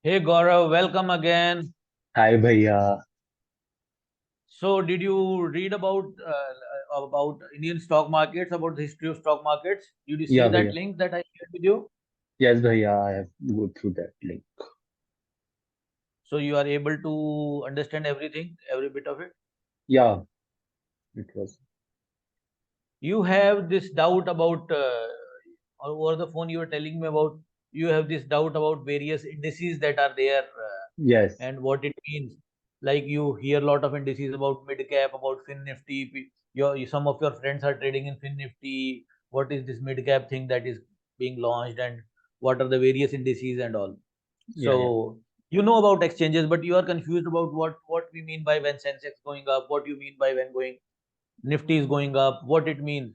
Hey Gaurav, welcome again. हाय भैया। So, did you read about Indian stock markets, about the history of stock markets? Did you see या that भैया। link that I shared with you? Yes भैया, I have go through that link. So you are able to understand everything, every bit of it. या it was. You have this doubt about over the phone. You were telling me about you have this doubt about various indices that are there yes. and what it means. Like you hear a lot of indices about mid cap, about Fin Nifty. Some of your friends are trading in Fin Nifty. What is this mid cap thing that is being launched, and what are the various indices and all? या So you know about exchanges, but you are confused about what we mean by when Sensex going up, what you mean by when going Nifty is going up, what it means,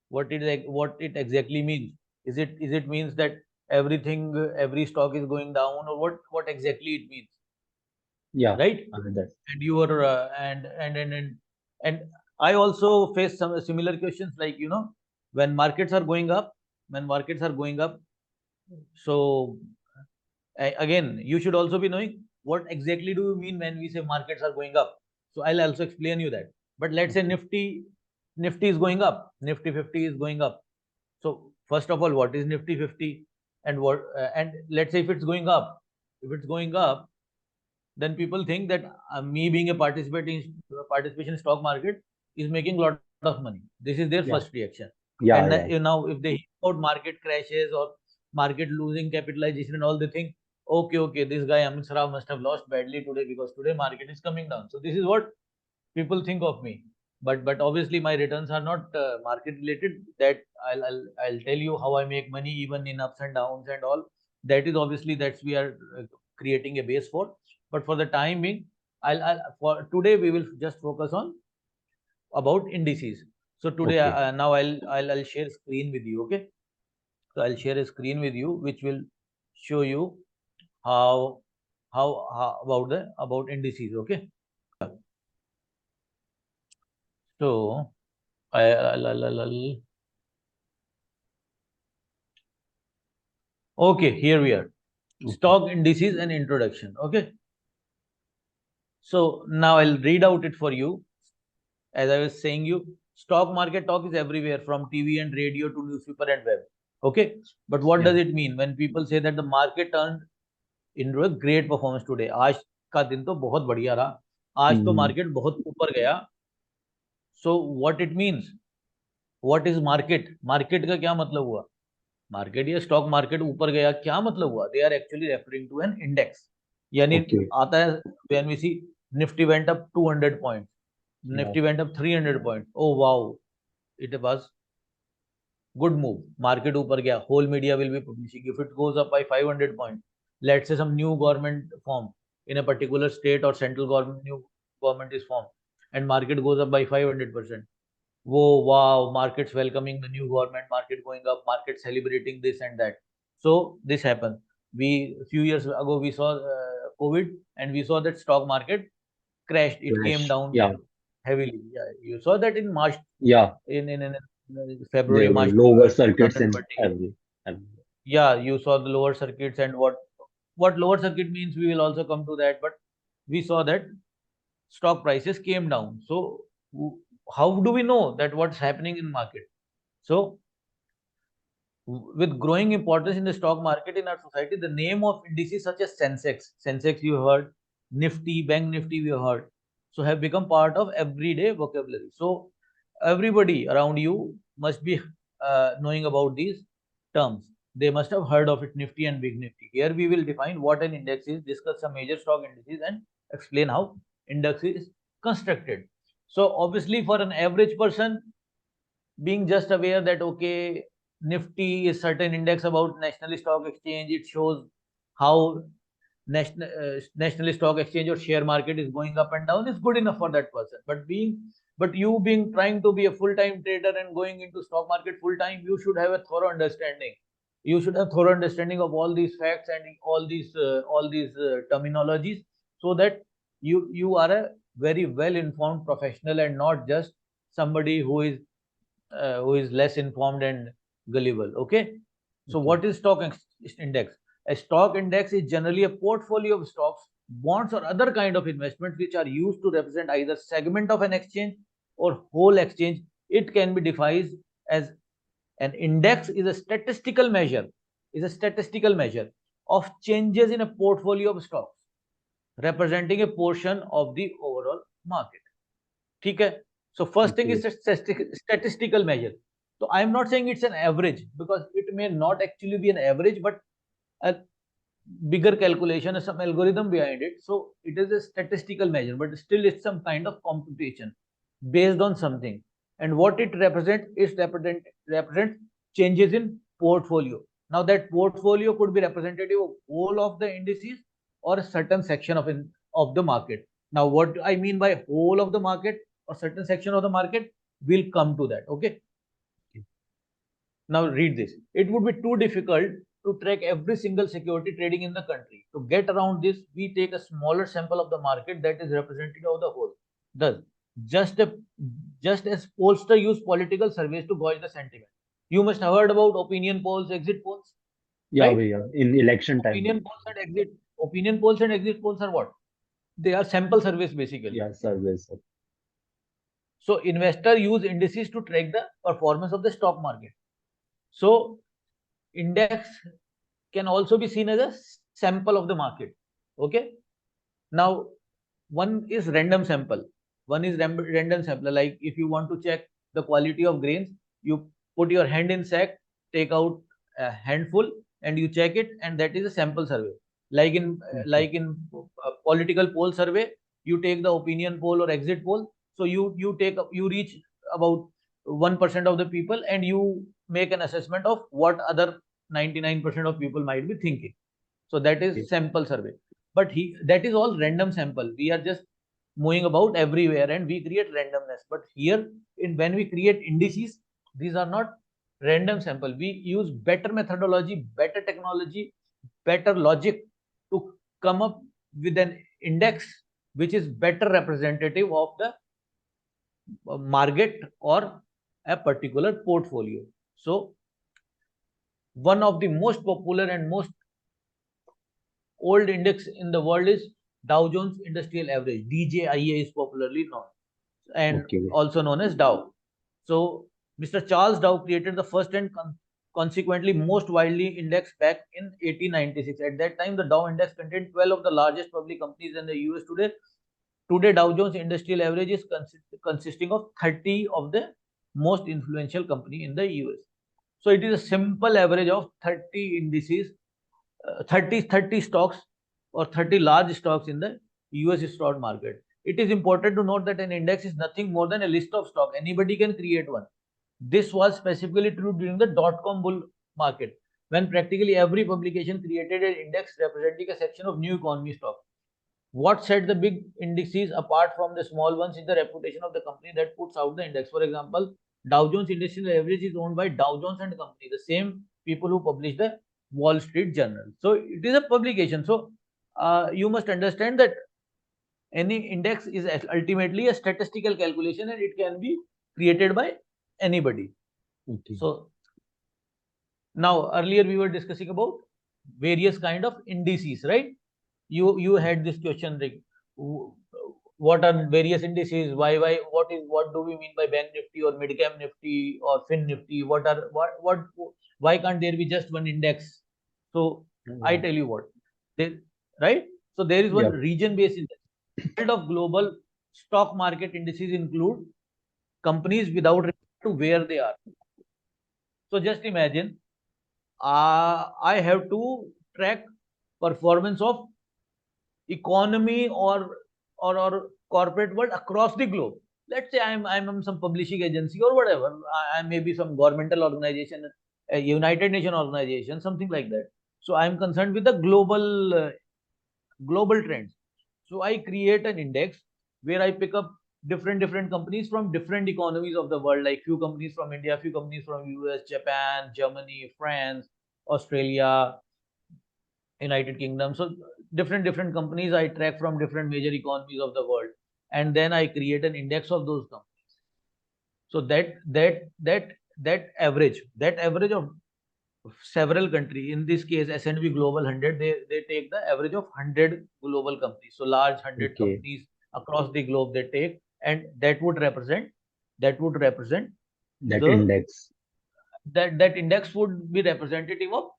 what it exactly means. Is it means that everything every stock is going down, or what exactly it means, या right? That. And you are and I also face some similar questions, like when markets are going up, when markets are going up. So again, you should also be knowing what exactly do you mean when we say markets are going up. So I'll also explain you that. But let's say okay. Nifty is going up, Nifty 50 is going up. So first of all, what is Nifty 50, and what and let's say if it's going up, if it's going up, then people think that me being a participation in stock market is making a lot of money. This is their first या reaction. या And या now if they hear about market crashes or market losing capitalization and all, they think, okay, this guy Amit Saraf must have lost badly today because today market is coming down. So this is what people think of me. But obviously my returns are not market related. That I'll tell you how I make money even in ups and downs and all. That is obviously that's we are creating a base for. But for the time being, I'll for today we will just focus on about indices. So today okay. now I'll share screen with you. Okay, so I'll share a screen with you which will show you how how about indices. Okay, so I'll okay, here we are. Okay. Stock indices and introduction. Okay. So now I'll read out it for you. As I was saying you, stock market talk is everywhere from TV and radio to newspaper and web. Okay. But what या does it mean when people say that the market turned into a great performance today? आज का दिन तो बहुत बढ़िया रहा. आज तो मार्केट बहुत ऊपर गया. So what it means? What is market? Market का क्या मतलब हुआ? मार्केट या स्टॉक मार्केट ऊपर गया, क्या मतलब हुआ? They are actually referring to an index. यानी ओके। आता है when we see Nifty went up 200 points, या Nifty went up 300 points, oh wow, it was good move, market ऊपर गया. Whole media will be publishing if it goes up by 500 point. Let's say some new government form in a particular state or central government, new government is formed and market goes up by 500%. Whoa, wow, markets welcoming the new government, market going up, market celebrating this and that. So this happened. We a few years ago we saw COVID, and we saw that stock market crashed. It flash. came down या heavily. Yeah, you saw that in March, या in February, there were March lower circuits in 2020. Every. Yeah, you saw the lower circuits, and what lower circuit means we will also come to that. But we saw that stock prices came down. So how do we know that what's happening in market? So with growing importance in the stock market in our society, the name of indices such as Sensex you heard, Nifty, Bank Nifty we heard, so have become part of everyday vocabulary. So everybody around you must be knowing about these terms. They must have heard of it, Nifty and Big Nifty. Here we will define what an index is, discuss some major stock indices, and explain how index is constructed. So obviously, for an average person, being just aware that okay, Nifty is certain index about National Stock Exchange, it shows how national stock exchange or share market is going up and down, is good enough for that person. But you being trying to be a full-time trader and going into stock market full-time, you should have a thorough understanding. You should have thorough understanding of all these facts and all these terminologies, so that you are a very well informed professional and not just somebody who is less informed and gullible. Okay. So okay. what is stock index? A stock index is generally a portfolio of stocks, bonds, or other kind of investments which are used to represent either segment of an exchange or whole exchange. It can be defined as an index is a statistical measure of changes in a portfolio of stocks representing a portion of the overall market. ठीक है? So first thing is statistical measure. So I am not saying it's an average, because it may not actually be an average, but a bigger calculation or some algorithm behind it. So it is a statistical measure, but still it's some kind of computation based on something. And what it represents is represents changes in portfolio. Now that portfolio could be representative of all of the indices or a certain section of the market. Now what I mean by whole of the market or certain section of the market, will come to that. Okay. Now read this. It would be too difficult to track every single security trading in the country. To get around this, we take a smaller sample of the market that is representative of the whole. Thus, just as pollsters use political surveys to gauge the sentiment. You must have heard about opinion polls, exit polls. Yeah, right? yeah. In election time. Opinion polls and exit polls are what? They are sample surveys basically. Yeah, surveys. So investors use indices to track the performance of the stock market. So index can also be seen as a sample of the market. Okay. Now one is random sample. Random sample. Like if you want to check the quality of grains, you put your hand in sack, take out a handful, and you check it, and that is a sample survey. Like in political poll survey, you take the opinion poll or exit poll. So you reach about 1% of the people, and you make an assessment of what other 99% of people might be thinking. So that is sample survey. But that is all random sample. We are just moving about everywhere and we create randomness. But here, when we create indices, these are not random sample. We use better methodology, better technology, better logic to come up with an index which is better representative of the market or a particular portfolio. So one of the most popular and most old index in the world is Dow Jones Industrial Average. DJIA is popularly known, and also known as Dow. So Mr. Charles Dow created the first and consequently most widely index back in 1896. At that time, the Dow index contained 12 of the largest public companies in the US. Today Dow Jones Industrial Average is consisting of 30 of the most influential company in the US. So it is a simple average of 30 indices, 30 stocks or 30 large stocks in the US stock market. It is important to note that an index is nothing more than a list of stock. Anybody can create one. This was specifically true during the dot-com bull market, when practically every publication created an index representing a section of new economy stock. What set the big indices apart from the small ones is the reputation of the company that puts out the index. For example, Dow Jones Industrial Average is owned by Dow Jones and Company, the same people who publish the Wall Street Journal. So it is a publication. So you must understand that any index is ultimately a statistical calculation and it can be created by anybody. So now earlier we were discussing about various kind of indices, right? You had this question, like what are various indices, why what do we mean by Banknifty or Midcap Nifty or Fin Nifty? Why can't there be just one index? So I tell you what, right? So there is one region based index. World of global stock market indices include companies without regard to where they are. So just imagine, I have to track performance of economy or corporate world across the globe. Let's say I'm some publishing agency or whatever. I may be some governmental organization, a United Nations organization, something like that. So I'm concerned with the global trends. So I create an index where I pick up different companies from different economies of the world, like few companies from India, few companies from US, Japan, Germany, France, Australia, United Kingdom. So different companies I track from different major economies of the world, and then I create an index of those companies. So that average of several countries. In this case, S&P Global 100, they take the average of 100 global companies. So large 100 Okay. companies across the globe they take, and that would represent That the index. that index would be representative of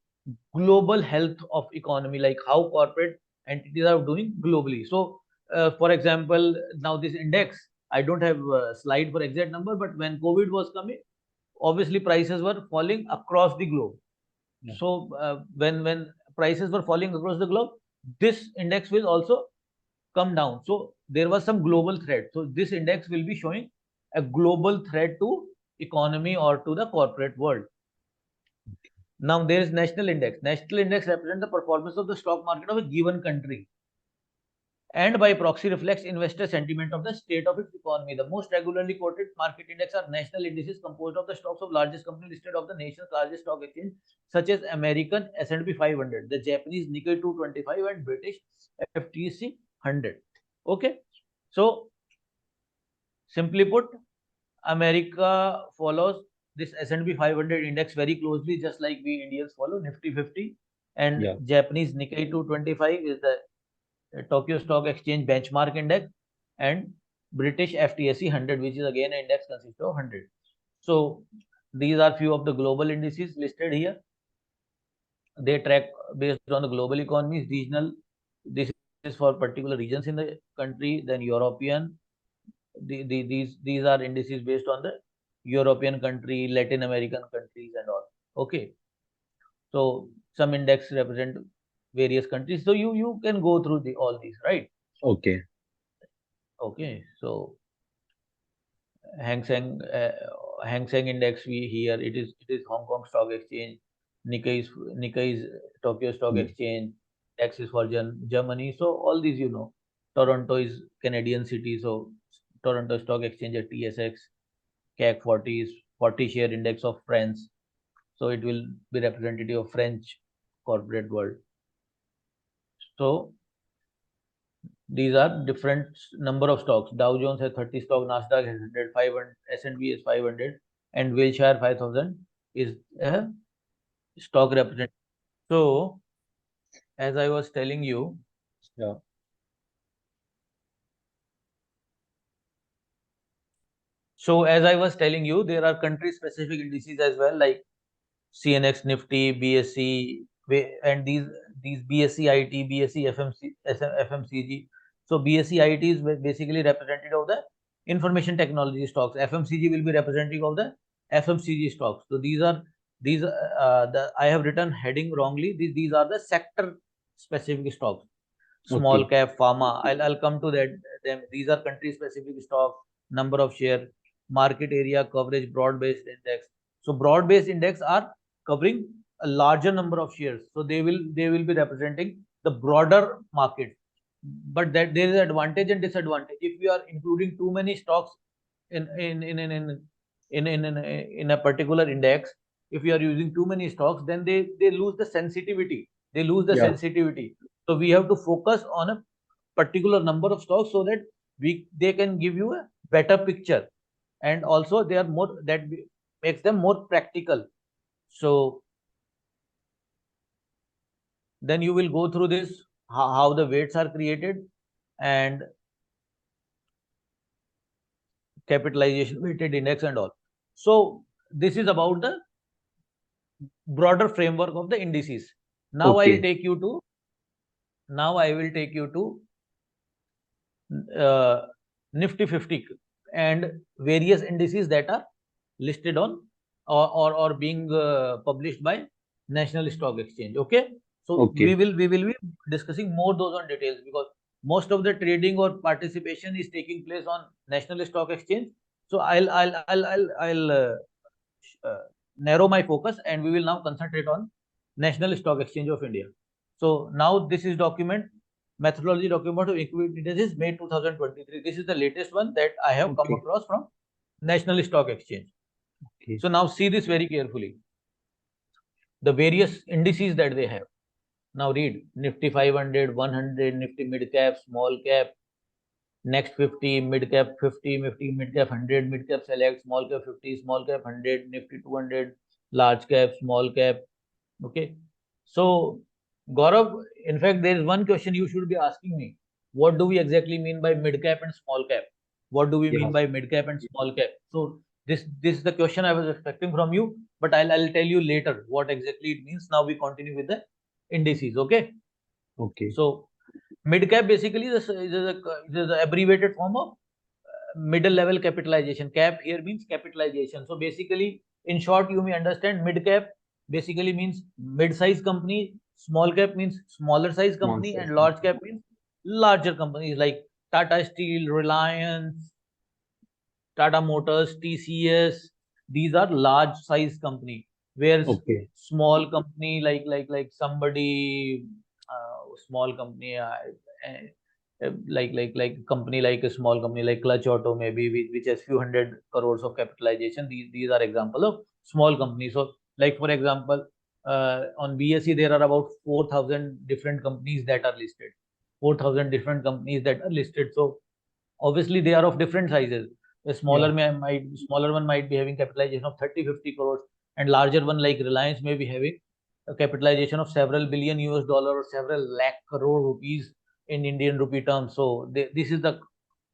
global health of economy, like how corporate entities are doing globally. So for example, now this index, I don't have a slide for exact number, but when COVID was coming, obviously prices were falling across the globe. Yeah. So when prices were falling across the globe, this index will also come down. So there was some global threat. So this index will be showing a global threat to economy or to the corporate world. Now there is national index. National index represents the performance of the stock market of a given country, and by proxy reflects investor sentiment of the state of its economy. The most regularly quoted market index are national indices composed of the stocks of largest companies listed of the nation's largest stock exchange, such as American S&P 500, the Japanese Nikkei 225, and British FTSE 100. Okay, so simply put, America follows this S&P 500 index very closely, just like we Indians follow Nifty50, and Yeah. Japanese Nikkei 225 is the Tokyo Stock Exchange benchmark index, and British FTSE 100, which is again an index consisting of 100. So these are few of the global indices listed here. They track based on the global economies, regional. This is for particular regions in the country. Then European. These are indices based on the European country, Latin American countries, and all. Okay. So some index represent various countries. So you can go through all these, right? Okay. Okay. So Hang Seng Hang Seng index, we here it is Hong Kong Stock Exchange, Nikkei is Tokyo Stock Mm. Exchange, X is for Germany. So all these Toronto is Canadian city, so Toronto Stock Exchange at TSX, CAC 40 is 40 share index of France, so it will be representative of French corporate world. So these are different number of stocks. Dow Jones has 30 stocks, Nasdaq has 100, 500, S&P is 500, and Wilshire 5000 is a stock representative. So, as I was telling you, Yeah. there are country-specific indices as well, like CNX, Nifty, BSE, and these BSE IT, BSE FMC, FMCG. So BSE IT is basically representative of the information technology stocks. FMCG will be representative of the FMCG stocks. So these I have written heading wrongly. These are the sector specific stocks. Small Okay. cap, pharma. I'll come to that. These are country specific stocks, number of share, market area coverage, broad based index. So broad based index are covering a larger number of shares, so they will be representing the broader market. But that there is advantage and disadvantage. If you are including too many stocks in a particular index, if you are using too many stocks, then they lose the sensitivity. Yeah. So we have to focus on a particular number of stocks, so that they can give you a better picture, and also they are more, that makes them more practical. So then you will go through this, how the weights are created, and capitalization weighted index and all. So this is about the broader framework of the indices. Now I will Okay. take you to Nifty50 and various indices that are listed on, or being published by National Stock Exchange. Okay, so Okay. we will be discussing more those on details, because most of the trading or participation is taking place on National Stock Exchange. So I'll narrow my focus, and we will now concentrate on National Stock Exchange of India. So now this is methodology document of equity indices May 2023. This is the latest one that I have come Okay. across from National Stock Exchange. Okay. So now see this very carefully. The various indices that they have. Now read Nifty 500, 100, Nifty mid cap, small cap, next 50, mid cap 50, Nifty mid cap 100, mid cap select, small cap 50, small cap 100, Nifty 200, large cap, small cap, Okay. So, Gaurav, in fact, there is one question you should be asking me. What do we exactly mean by mid cap and small cap? What do we Yeah. mean by mid cap and small cap? So this is the question I was expecting from you, but I'll tell you later what exactly it means. Now we continue with the indices. Okay. Okay. So mid cap basically is a abbreviated form of middle level capitalization. Cap here means capitalization. So basically, in short, you may understand mid cap basically means mid size company, small cap means smaller size Small company, size and large company. cap means larger companies like Tata Steel, Reliance, Tata Motors, TCS. These are large size company. Whereas Okay. small company like somebody small company like company like a small company like Clutch Auto maybe which has few hundred crores of capitalization. These are example of small companies. So like for example, on BSE there are about 4,000 different companies that are listed. 4,000 different companies that are listed. So obviously they are of different sizes. A Yeah. smaller one might be having capitalization of 30-50 crores, and larger one like Reliance may be having a capitalization of several billion US dollar or several lakh crore rupees in Indian rupee terms. So this is the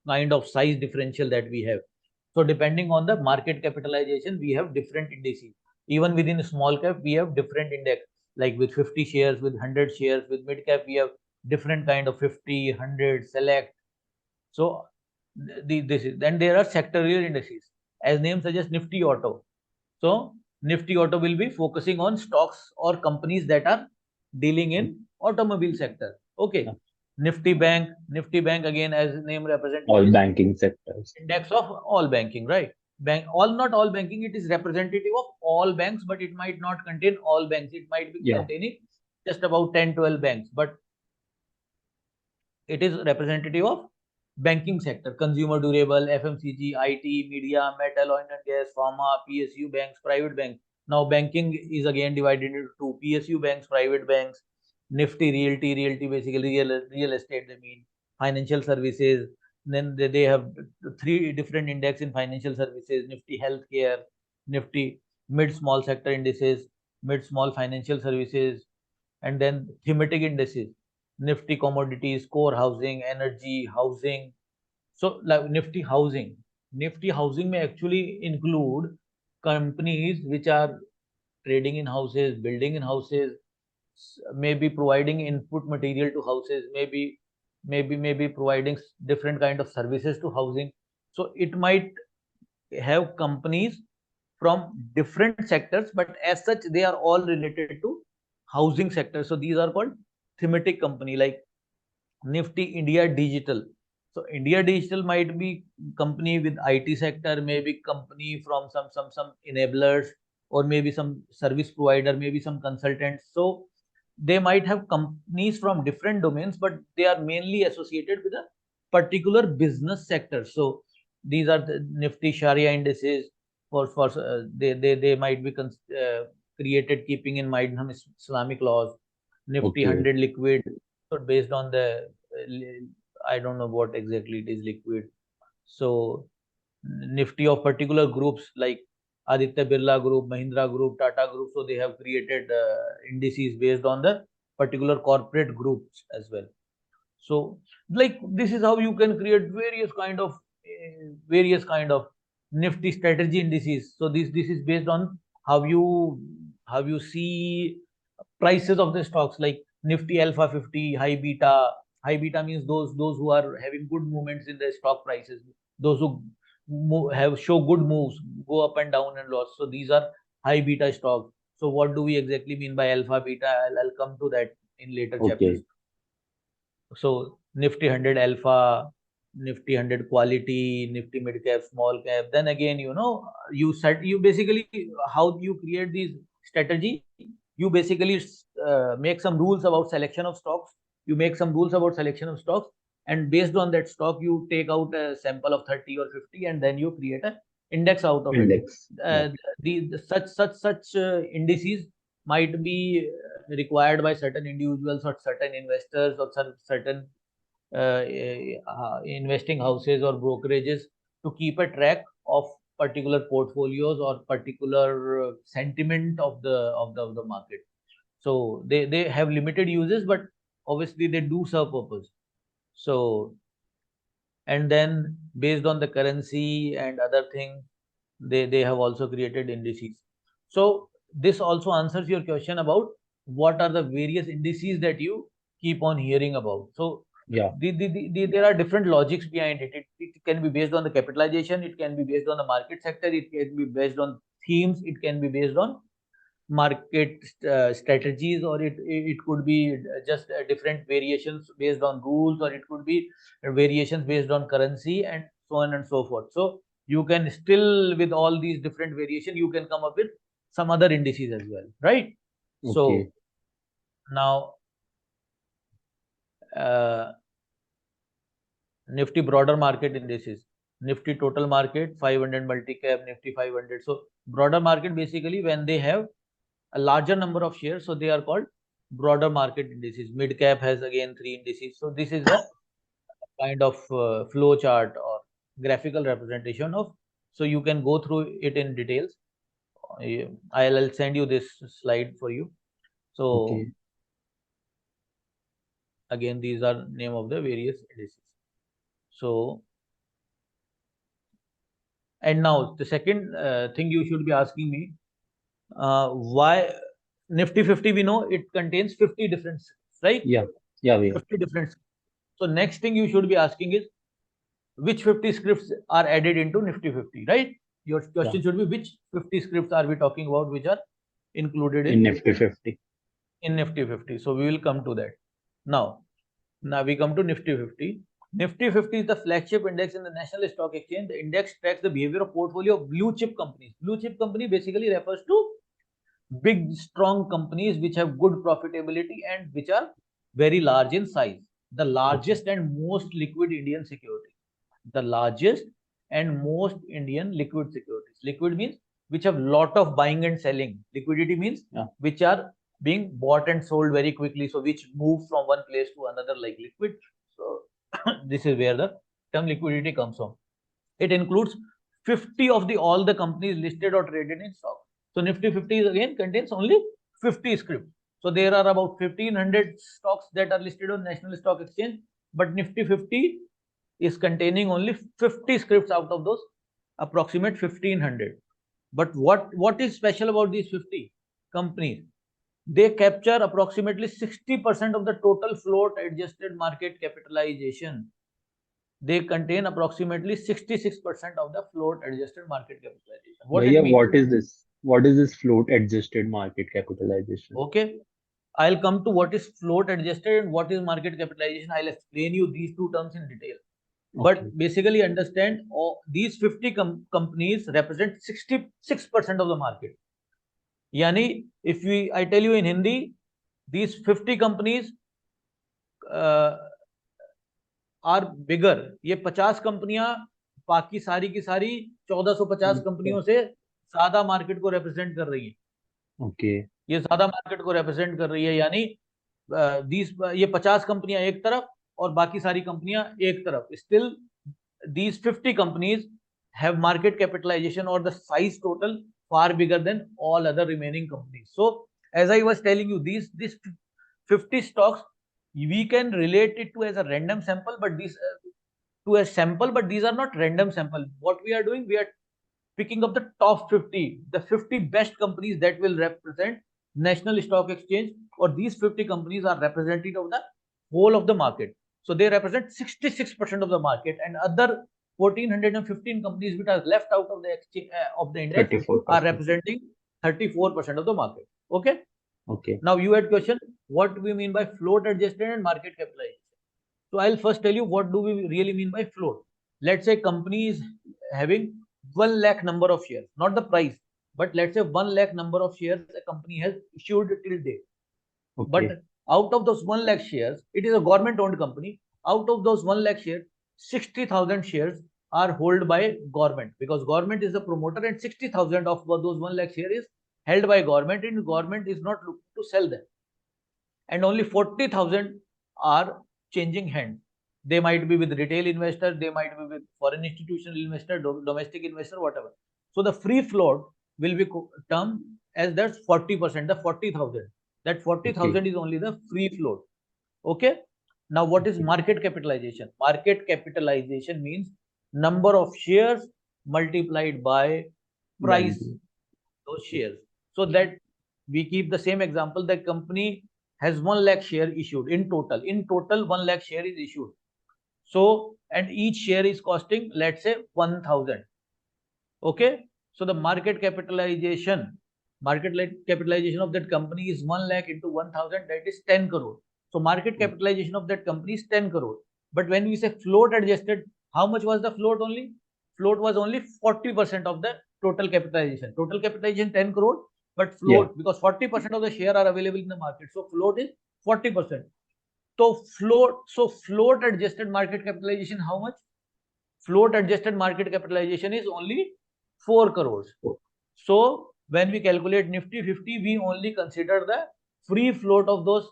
kind of size differential that we have. So depending on the market capitalization, we have different indices. Even within small cap, we have different index. Like with 50 shares, with 100 shares, with mid cap, we have different kind of 50, 100, select. So this is then there are sectorial indices. As name suggests, Nifty Auto. So Nifty Auto will be focusing on stocks or companies that are dealing in automobile sector. Yeah. Okay. Nifty Bank again, as name represents, All is banking sectors. index of all banking, right? Not all banking. It is representative of all banks, but it might not contain all banks. It might be Yeah. containing just about 10, 12 banks, but it is representative of banking sector, consumer durable, FMCG, IT, media, metal, oil and gas, pharma, PSU banks, private banks. Now banking is again divided into two: PSU banks, private banks, Nifty Realty basically real estate. They mean financial services. Then they have three different index in financial services: Nifty Healthcare, Nifty Mid Small Sector Indices, Mid Small Financial Services, and then thematic indices: Nifty Commodities, Core Housing, Energy, Housing. So like Nifty Housing may actually include companies which are trading in houses, building in houses, maybe providing input material to houses, maybe providing different kind of services to housing. So it might have companies from different sectors, but as such they are all related to housing sector. So these are called thematic company, like Nifty India Digital. So India Digital might be company with IT sector, maybe company from some enablers, or maybe some service provider, maybe some consultants. So they might have companies from different domains, but they are mainly associated with a particular business sector. So these are the Nifty Sharia indices. For they might be created keeping in mind some Islamic laws. Nifty Okay. 100 liquid, so based on the I don't know what exactly it is liquid. So Nifty of particular groups like Aditya Birla Group, Mahindra Group, Tata Group. So they have created indices based on the particular corporate groups as well. So like this is how you can create various kind of Nifty strategy indices. So this is based on how you see prices of the stocks, like Nifty Alpha 50, high beta. High beta means those who are having good movements in the stock prices, those who have show good moves, go up and down and loss. So these are high beta stocks. So what do we exactly mean by alpha beta? I'll come to that in later chapters. Okay. So Nifty 100 alpha, Nifty 100 quality, Nifty mid cap, small cap. Then again, you basically, how you create these strategy. You basically make some rules about selection of stocks. You make some rules about selection of stocks, and based on that stock, you take out a sample of 30 or 50, and then you create a index out of it. Index. Yeah. Uh, such indices might be required by certain individuals or certain investors or certain investing houses or brokerages to keep a track of particular portfolios or particular sentiment of the market. So they have limited uses, but obviously they do serve purpose. So, and then based on the currency and other things, they have also created indices. So this also answers your question about what are the various indices that you keep on hearing about. So Yeah. there are different logics behind it. It can be based on the capitalization, it can be based on the market sector, it can be based on themes, it can be based on market strategies, or it could be just different variations based on rules, or it could be variations based on currency, and so on and so forth. So you can still, with all these different variation, you can come up with some other indices as well, right? Okay. So now Nifty broader market indices, Nifty total market, 500 multi-cap, Nifty 500. So broader market, basically when they have a larger number of shares, so they are called broader market indices. Mid cap has again 3 indices. So this is a kind of flow chart or graphical representation of. So you can go through it in details. I'll send you this slide for you. So Okay. again, these are name of the various indices. So, and now the second thing you should be asking me, why Nifty 50, we know it contains 50 different scripts, right? Yeah. Yeah, we are. 50 different scripts. So next thing you should be asking is, which 50 scripts are added into Nifty 50, right? Your Yeah. question should be, which 50 scripts are we talking about which are included In Nifty50. in Nifty 50. So we will come to that. Now we come to Nifty 50. Nifty 50 is the flagship index in the National Stock Exchange. The index tracks the behavior of portfolio of blue chip companies. Blue chip company basically refers to big, strong companies which have good profitability and which are very large in size. The largest and most liquid Indian security. The largest and most Indian liquid securities. Liquid means which have lot of buying and selling. Liquidity means which are being bought and sold very quickly. So which move from one place to another like liquid. So this is where the term liquidity comes from. It includes 50 of the all the companies listed or traded in stock. So Nifty 50 is again contains only 50 scripts. So there are about 1500 stocks that are listed on National Stock Exchange, but Nifty 50 is containing only 50 scripts out of those approximate 1500. But what is special about these 50 companies? They capture approximately 60% of the total float adjusted market capitalization. They contain approximately 66% of the float adjusted market capitalization. What it Bhaiya, means? what is this? What is this float adjusted market capitalization? Okay, I'll come to what is float adjusted and what is market capitalization. I'll explain you these two terms in detail. But basically understand, these 50 companies represent 66% of the market. Yani, if I tell you in Hindi, these 50 companies are bigger, ये 50 कंपनियां बाकी सारी की सारी 1450 कंपनियों से ज्यादा market को रिप्रेजेंट कर रही है। ओके। ये ज्यादा मार्केट को रिप्रेजेंट कर रही है, यानी ये 50 कंपनियां एक तरफ और बाकी सारी कंपनियां एक तरफ। Still these 50 companies have market capitalization or the size total far bigger than all other remaining companies. So as I was telling you, these 50 stocks, we can relate it to as a random sample, but these to a sample, but these are not random sample. What we are doing, we are picking up the top 50, the 50 best companies that will represent National Stock Exchange, or these 50 companies are representative of the whole of the market. So they represent 66% of the market, and other 1415 companies which are left out of the exchange of the index 34%. are representing 34% of the market. Okay. Okay. Now you had question, what do we mean by float adjusted and market capitalization? So I'll first tell you what do we really mean by float. Let's say company is having 1 lakh number of shares, not the price, but let's say 1 lakh number of shares a company has issued till date. Okay. But out of those 1 lakh shares, it is a government owned company. Out of those 1 lakh shares, 60,000 shares are held by government, because government is the promoter, and 60,000 of those 1 lakh shares is held by government, and government is not looking to sell them. And only 40,000 are changing hands. They might be with retail investor, they might be with foreign institutional investor, domestic investor, whatever. So the free float will be termed as that's 40%, the 40,000. That 40,000 is only the free float. Okay. Now, what is market capitalization? Market capitalization means number of shares multiplied by price Value. those shares. So that we keep the same example, that company has 1 lakh share issued in total. In total, 1 lakh share is issued. So, and each share is costing, let's say, 1,000. Okay. So the market capitalization of that company is 1 lakh into 1,000, that is 10 crore. So market capitalization of that company is 10 crore. But when we say float adjusted, how much was the float only? Float was only 40% of the total capitalization. Total capitalization 10 crore, but float, Yeah. because 40% of the share are available in the market. So float is 40%. So float adjusted market capitalization, how much? Float adjusted market capitalization is only 4 crores. So when we calculate Nifty 50, we only consider the free float of those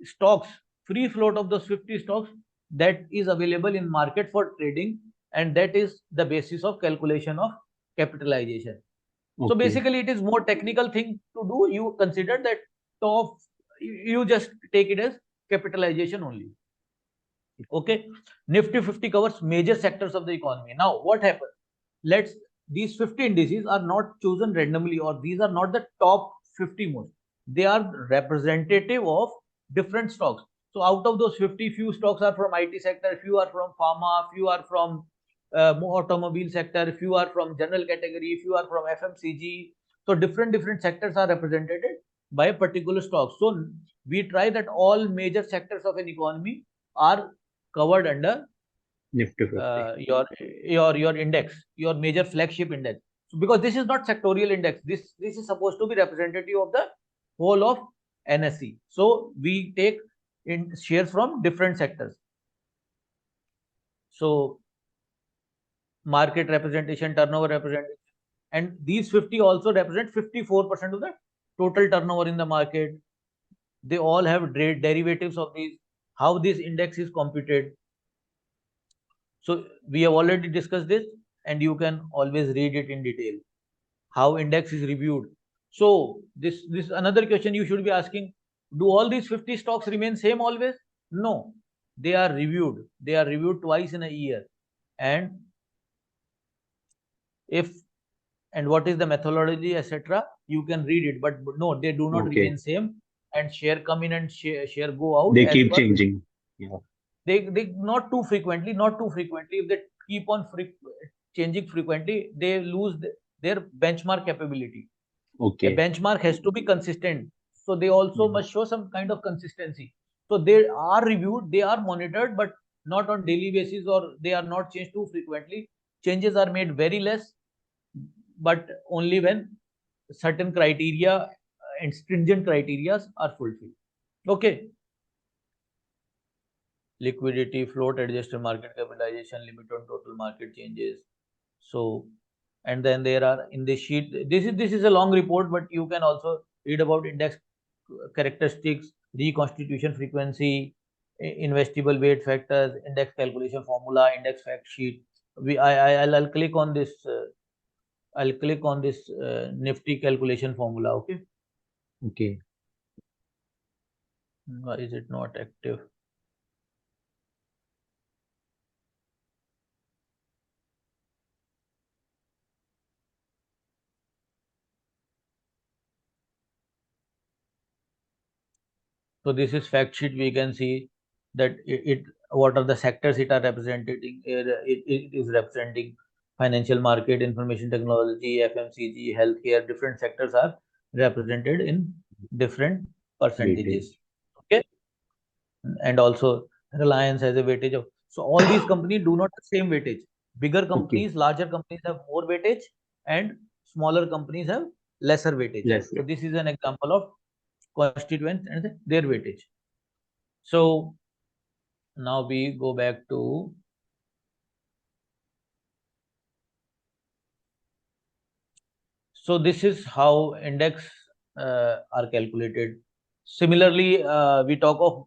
stocks, free float of those 50 stocks that is available in market for trading, and that is the basis of calculation of capitalization. So Okay. basically, it is more technical thing to do. You consider that top, you just take it as capitalization only. Okay. Nifty 50 covers major sectors of the economy. Now, what happens? These 50 indices are not chosen randomly, or these are not the top 50 most. They are representative of different stocks. So out of those 50, few stocks are from IT sector, few are from pharma, few are from automobile sector, few are from general category, few are from FMCG. So different sectors are represented by a particular stock. So we try that all major sectors of an economy are covered under Nifty 50. your index, your major flagship index. So because this is not sectorial index, this is supposed to be representative of the whole of NSE. So we take in shares from different sectors. So market representation, turnover representation, and these 50 also represent 54% of the total turnover in the market. They all have derivatives of these, how this index is computed. So we have already discussed this, and you can always read it in detail, how index is reviewed. So this another question you should be asking: do all these 50 stocks remain same always? No, they are reviewed. They are reviewed twice in a year. And what is the methodology, etc., you can read it. But no, they do not remain Okay. same. And share come in and share go out They as keep per. changing. Yeah. They not too frequently, not too frequently. If they keep on changing frequently, they lose their benchmark capability. A Okay. benchmark has to be consistent, so they also Yeah. must show some kind of consistency. So they are reviewed, they are monitored, but not on daily basis, or they are not changed too frequently. Changes are made very less, but only when certain criteria and stringent criteria are fulfilled. Okay. Liquidity, float, adjusted market capitalization, limit on total market changes. So, and then there are in this sheet, this is a long report, but you can also read about index characteristics, reconstitution frequency, investable weight factors, index calculation formula, index fact sheet. I'll click on this. I'll click on this Nifty calculation formula. Okay. Okay. Why is it not active? So this is fact sheet. We can see that what are the sectors it are representing. It is representing financial market, information technology, FMCG, healthcare. Different sectors are represented in different Weightage. percentages. Okay, and also Reliance has a weightage of. So all these companies do not have same weightage. Bigger Okay. companies, larger companies have more weightage, and smaller companies have lesser weightage. Less So weight. this is an example of constituents and their weightage. So now we go back to, so this is how index are calculated. Similarly, we talk of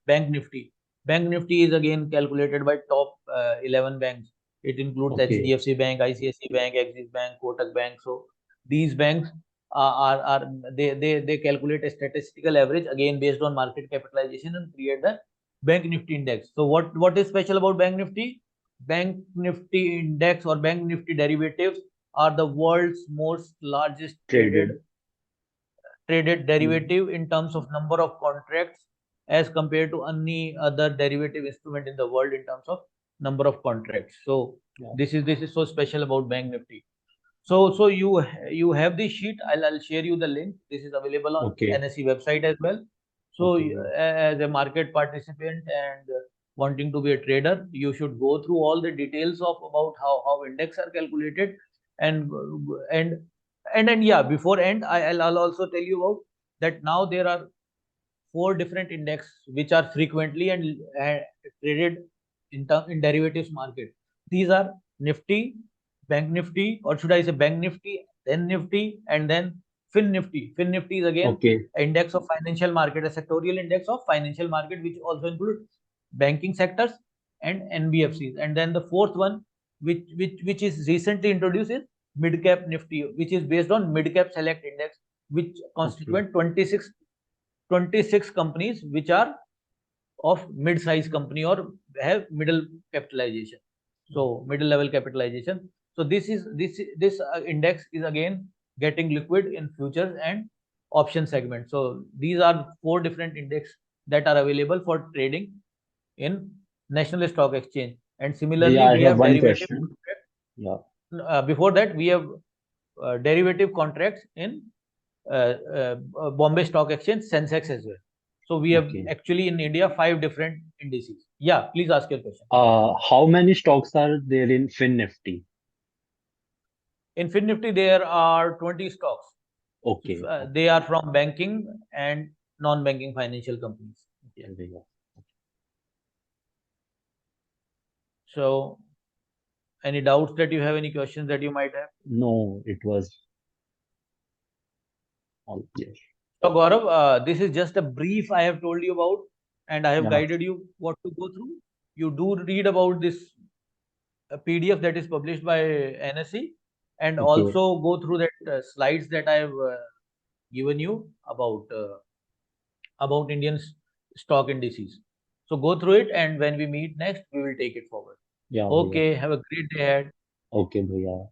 bank nifty. Bank nifty is again calculated by top 11 banks. It includes Okay. HDFC Bank, ICICI Bank, Axis Bank, Kotak Bank. So these banks are they calculate a statistical average again based on market capitalization and create the Bank Nifty index. So what is special about Bank Nifty? Bank Nifty index or Bank Nifty derivatives are the world's most largest traded Traded. derivative in terms of number of contracts as compared to any other derivative instrument in the world in terms of number of contracts. So Yeah. this is so special about Bank Nifty. So you have the sheet. I'll share you the link. This is available on Okay. NSE website as well. So Okay. as a market participant and wanting to be a trader, you should go through all the details of about how index are calculated and and and then yeah, before end I'll also tell you about that. Now there are four different index which are frequently and traded in derivatives market. These are Nifty, Bank Nifty, or should I say Bank Nifty, then Nifty, and then Fin Nifty. Fin Nifty is again Okay. index of financial market, a sectorial index of financial market, which also include banking sectors and NBFCs. And then the fourth one, which is recently introduced, is Mid Cap Nifty, which is based on Mid Cap Select Index, which Okay. constituent 26 companies which are of mid-size company or have middle capitalization, so middle level capitalization. So this index is again getting liquid in futures and option segment. So these are four different index that are available for trading in National Stock Exchange. And Bhaiya, similarly I we have have one derivative question. contracts. Yeah. Before that we have derivative contracts in Bombay Stock Exchange, Sensex as well. So we have Okay. actually in India 5 different indices. Yeah, please ask your question. How many stocks are there in Fin Nifty? In Fin Nifty there are 20 stocks. Okay. They are from banking and non-banking financial companies. Yeah. Okay, Bhaiya. So any doubts that you have, any questions that you might have? No, it was all clear. So Gaurav, this is just a brief I have told you about, and I have Yeah. guided you what to go through. You do read about this PDF that is published by NSE, and Okay. also go through that slides that I have given you about Indian stock indices. So go through it, and when we meet next, we will take it forward. Yeah, Bhaiya. Okay, have a great day ahead. Okay, Bhaiya.